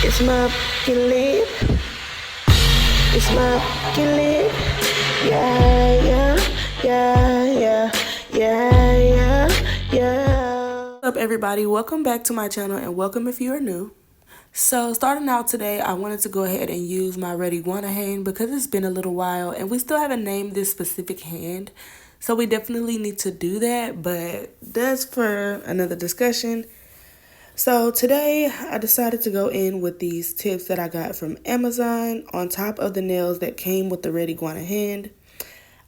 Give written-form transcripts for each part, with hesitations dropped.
It's my fucking lip. It's my fucking lip. Yeah, yeah, yeah, yeah, yeah, yeah, yeah. What's up, everybody? Welcome back to my channel, and welcome if you are new. So starting out today, I wanted to go ahead and use my Red Iguana hand because it's been a little while and we still haven't named this specific hand. So we definitely need to do that, but that's for another discussion. So today I decided to go in with these tips that I got from Amazon on top of the nails that came with the Red Iguana hand.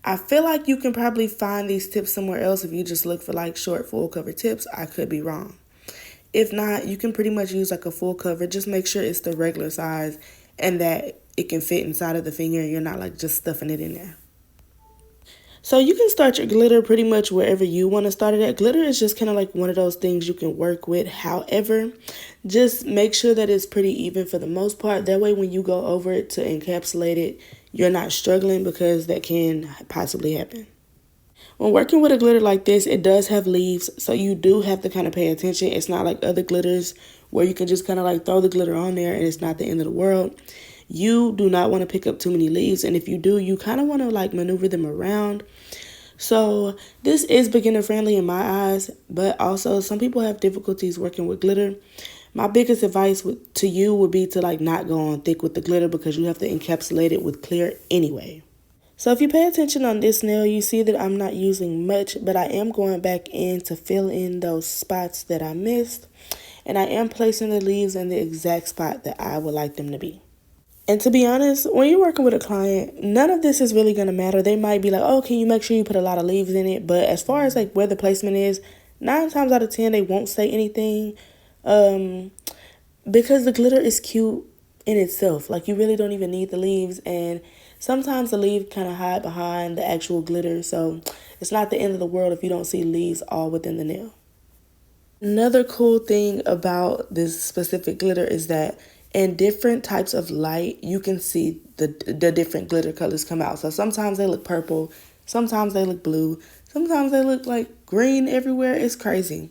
I feel like you can probably find these tips somewhere else if you just look for like short full cover tips. I could be wrong. If not, you can pretty much use like a full cover. Just make sure it's the regular size and that it can fit inside of the finger and you're not like just stuffing it in there. So you can start your glitter pretty much wherever you want to start it at. Glitter is just kind of like one of those things you can work with. However, just make sure that it's pretty even for the most part. That way when you go over it to encapsulate it, you're not struggling because that can possibly happen. When working with a glitter like this, it does have leaves, so you do have to kind of pay attention. It's not like other glitters where you can just kind of like throw the glitter on there and it's not the end of the world. You do not want to pick up too many leaves, and if you do, you kind of want to like maneuver them around. So this is beginner friendly in my eyes, but also some people have difficulties working with glitter. My biggest advice to you would be to like not go on thick with the glitter because you have to encapsulate it with clear anyway. So if you pay attention on this nail, you see that I'm not using much, but I am going back in to fill in those spots that I missed. And I am placing the leaves in the exact spot that I would like them to be. And to be honest, when you're working with a client, none of this is really going to matter. They might be like, oh, can you make sure you put a lot of leaves in it? But as far as like where the placement is, 9 times out of 10, they won't say anything. Because the glitter is cute in itself. Like you really don't even need the leaves, and sometimes the leaves kind of hide behind the actual glitter, so it's not the end of the world if you don't see leaves all within the nail. Another cool thing about this specific glitter is that in different types of light, you can see the different glitter colors come out. So sometimes they look purple, sometimes they look blue, sometimes they look like green everywhere. It's crazy.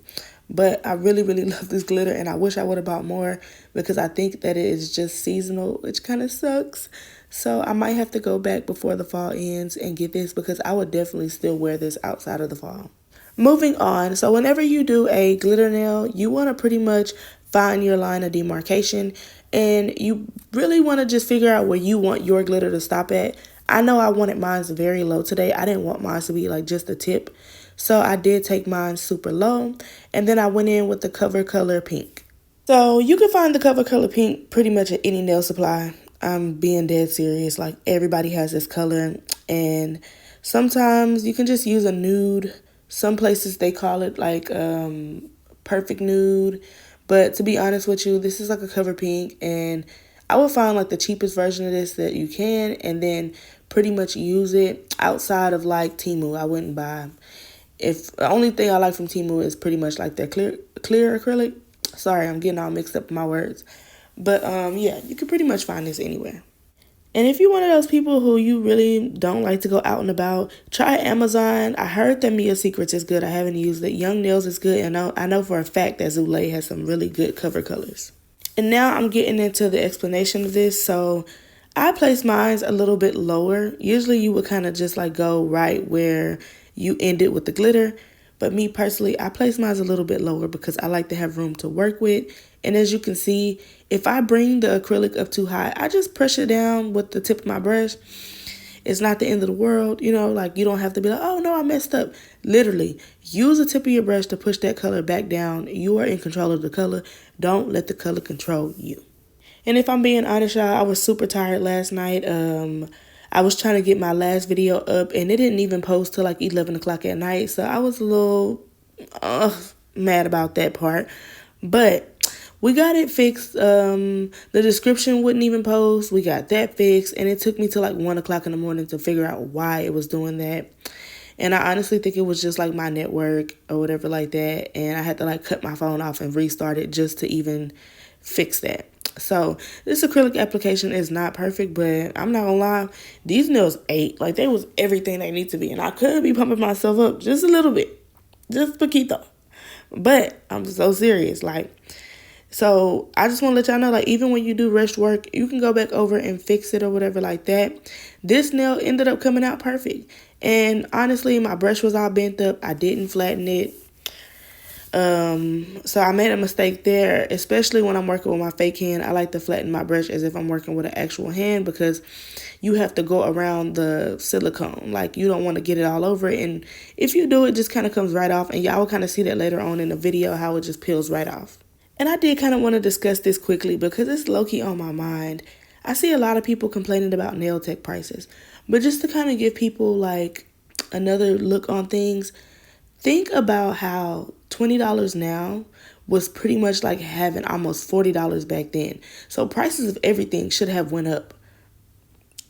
But I really, really love this glitter, and I wish I would have bought more because I think that it is just seasonal, which kind of sucks. So I might have to go back before the fall ends and get this because I would definitely still wear this outside of the fall. Moving on, so whenever you do a glitter nail, you want to pretty much find your line of demarcation, and you really want to just figure out where you want your glitter to stop at. I know I wanted mine very low today. I didn't want mine to be like just a tip. So I did take mine super low, and then I went in with the Cover Color Pink. So you can find the Cover Color Pink pretty much at any nail supply. I'm being dead serious. Like everybody has this color, and sometimes you can just use a nude. Some places they call it like perfect nude, but to be honest with you, this is like a cover pink, and I would find like the cheapest version of this that you can, and then pretty much use it outside of like Temu. I wouldn't buy. If the only thing I like from Temu is pretty much like their clear acrylic. Sorry, I'm getting all mixed up in my words. But yeah, you can pretty much find this anywhere. And if you're one of those people who you really don't like to go out and about, try Amazon. I heard that Mia Secrets is good. I haven't used it. Young Nails is good. And I know for a fact that Zulay has some really good cover colors. And now I'm getting into the explanation of this. So I place mine a little bit lower. Usually you would kind of just like go right where you ended with the glitter. But me personally, I place mine a little bit lower because I like to have room to work with. And as you can see, if I bring the acrylic up too high, I just press it down with the tip of my brush. It's not the end of the world, you know, like you don't have to be like, oh no, I messed up. Literally, use the tip of your brush to push that color back down. You are in control of the color. Don't let the color control you. And if I'm being honest, y'all, I was super tired last night. I was trying to get my last video up, and it didn't even post till like 11 o'clock at night. So I was a little mad about that part. But we got it fixed. The description wouldn't even post. We got that fixed, and it took me till like 1 o'clock in the morning to figure out why it was doing that. And I honestly think it was just like my network or whatever like that. And I had to like cut my phone off and restart it just to even fix that. So this acrylic application is not perfect, but I'm not gonna lie, these nails ate. Like they was everything they need to be. And I could be pumping myself up just a little bit, just poquito. But I'm so serious. Like So I just want to let y'all know, like, even when you do rush work, you can go back over and fix it or whatever like that. This nail ended up coming out perfect. And honestly, my brush was all bent up. I didn't flatten it. So I made a mistake there, especially when I'm working with my fake hand. I like to flatten my brush as if I'm working with an actual hand, because you have to go around the silicone. Like, you don't want to get it all over it. And if you do, it just kind of comes right off. And y'all will kind of see that later on in the video, how it just peels right off. And I did kind of want to discuss this quickly because it's low-key on my mind. I see a lot of people complaining about nail tech prices. But just to kind of give people like another look on things, think about how $20 now was pretty much like having almost $40 back then. So prices of everything should have went up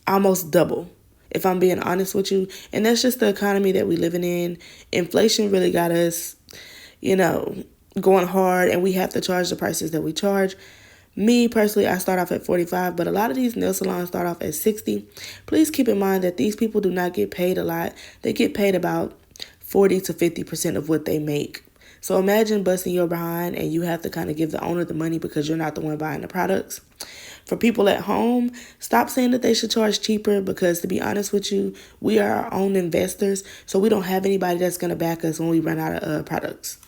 almost double, if I'm being honest with you. And that's just the economy that we living in. Inflation really got us, going hard, and we have to charge the prices that we charge. Me personally, I start off at $45, but a lot of these nail salons start off at $60. Please keep in mind that these people do not get paid a lot. They get paid about 40 to 50% of what they make. So imagine busting your behind and you have to kind of give the owner the money because you're not the one buying the products. For people at home, stop saying that they should charge cheaper, because to be honest with you, we are our own investors, so we don't have anybody that's going to back us when we run out of products.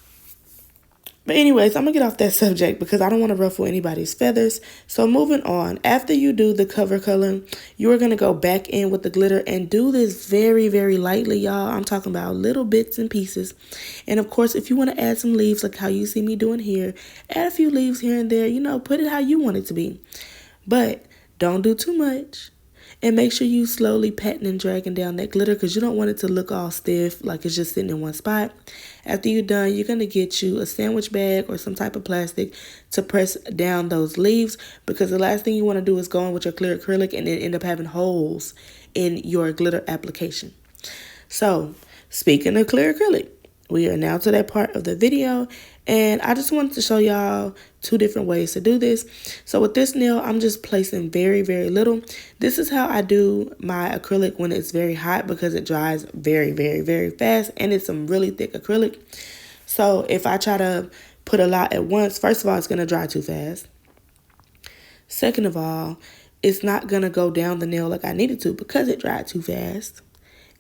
But anyways, I'm going to get off that subject because I don't want to ruffle anybody's feathers. So moving on, after you do the cover color, you are going to go back in with the glitter and do this very, very lightly, y'all. I'm talking about little bits and pieces. And of course, if you want to add some leaves like how you see me doing here, add a few leaves here and there, put it how you want it to be. But don't do too much. And make sure you slowly patting and dragging down that glitter, because you don't want it to look all stiff like it's just sitting in one spot. After you're done, you're going to get you a sandwich bag or some type of plastic to press down those leaves, because the last thing you want to do is go in with your clear acrylic and then end up having holes in your glitter application. So, speaking of clear acrylic, we are now to that part of the video, and I just wanted to show y'all two different ways to do this. So with this nail, I'm just placing very, very little. This is how I do my acrylic when it's very hot, because it dries very, very, very fast, and it's some really thick acrylic. So if I try to put a lot at once, first of all, it's going to dry too fast. Second of all, it's not going to go down the nail like I need it to because it dried too fast.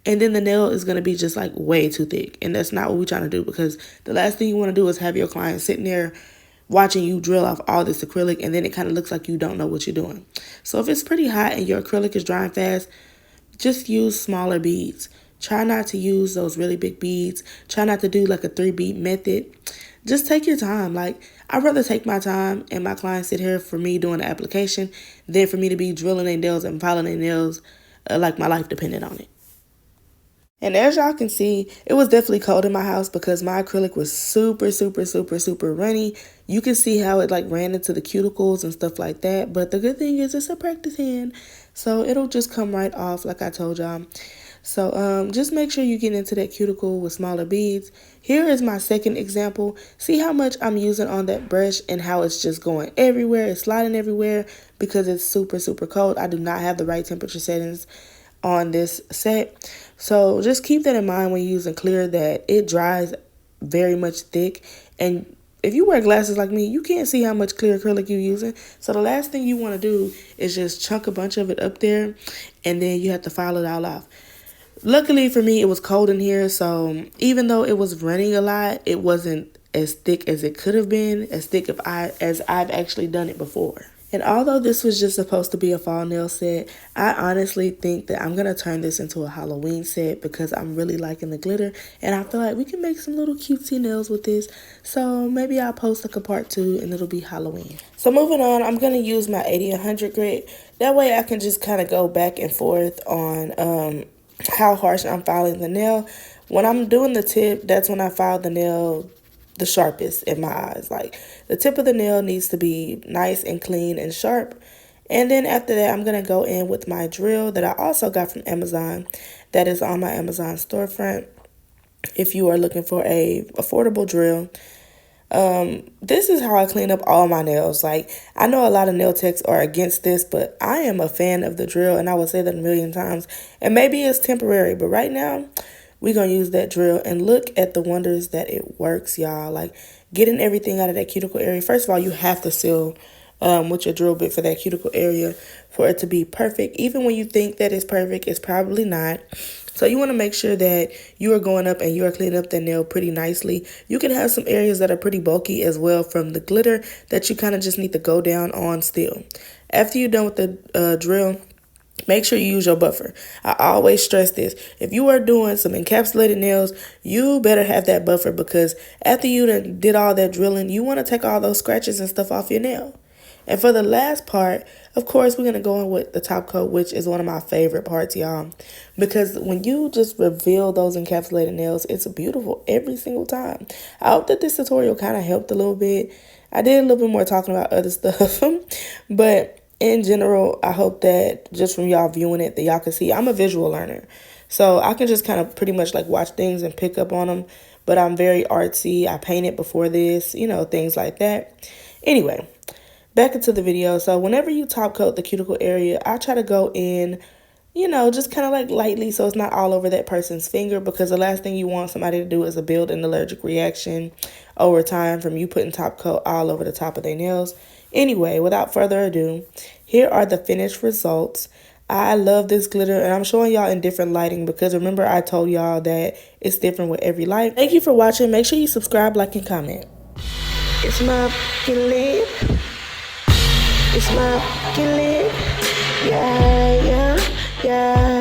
And then the nail is going to be just like way too thick. And that's not what we're trying to do, because the last thing you want to do is have your client sitting there watching you drill off all this acrylic, and then it kind of looks like you don't know what you're doing. So if it's pretty hot and your acrylic is drying fast, just use smaller beads. Try not to use those really big beads. Try not to do like a 3-bead method. Just take your time. Like, I'd rather take my time and my clients sit here for me doing the application than for me to be drilling their nails and filing their nails like my life depended on it. And as y'all can see, it was definitely cold in my house because my acrylic was super, super, super, super runny. You can see how it like ran into the cuticles and stuff like that. But the good thing is it's a practice hand, so it'll just come right off like I told y'all. So just make sure you get into that cuticle with smaller beads. Here is my second example. See how much I'm using on that brush and how it's just going everywhere. It's sliding everywhere because it's super, super cold. I do not have the right temperature settings on this set. So just keep that in mind when you're using clear, that it dries very much thick. And if you wear glasses like me, you can't see how much clear acrylic you're using. So the last thing you want to do is just chunk a bunch of it up there, and then you have to file it all off. Luckily for me, it was cold in here, so even though it was running a lot, it wasn't as thick as it could have been, as thick as I've actually done it before. And although this was just supposed to be a fall nail set, I honestly think that I'm going to turn this into a Halloween set because I'm really liking the glitter. And I feel like we can make some little cutesy nails with this. So maybe I'll post like a part 2 and it'll be Halloween. So moving on, I'm going to use my 80-100 grit. That way I can just kind of go back and forth on how harsh I'm filing the nail. When I'm doing the tip, that's when I file the nail the sharpest in my eyes. Like, the tip of the nail needs to be nice and clean and sharp. And then after that, I'm going to go in with my drill that I also got from Amazon. That is on my Amazon storefront if you are looking for a affordable drill. This is how I clean up all my nails. Like, I know a lot of nail techs are against this, but I am a fan of the drill, and I will say that a million times. And maybe it's temporary, but right now we're going to use that drill and look at the wonders that it works, y'all. Like, getting everything out of that cuticle area. First of all, you have to seal with your drill bit for that cuticle area for it to be perfect. Even when you think that it's perfect, it's probably not. So you want to make sure that you are going up and you are cleaning up the nail pretty nicely. You can have some areas that are pretty bulky as well from the glitter that you kind of just need to go down on still. After you're done with the drill, make sure you use your buffer. I always stress this. If you are doing some encapsulated nails, you better have that buffer, because after you did all that drilling, you want to take all those scratches and stuff off your nail. And for the last part, of course, we're going to go in with the top coat, which is one of my favorite parts, y'all. Because when you just reveal those encapsulated nails, it's beautiful every single time. I hope that this tutorial kind of helped a little bit. I did a little bit more talking about other stuff, but in general, I hope that just from y'all viewing it, that y'all can see I'm a visual learner. So I can just kind of pretty much like watch things and pick up on them. But I'm very artsy. I painted before this, you know, things like that. Anyway, back into the video. So whenever you top coat the cuticle area, I try to go in, you know, just kind of like lightly so it's not all over that person's finger, because the last thing you want somebody to do is to build an allergic reaction over time from you putting top coat all over the top of their nails. Anyway, without further ado, here are the finished results. I love this glitter, and I'm showing y'all in different lighting because remember I told y'all that it's different with every light. Thank you for watching. Make sure you subscribe, like, and comment. It's my lip. It's my lip. Yeah, yeah, yeah.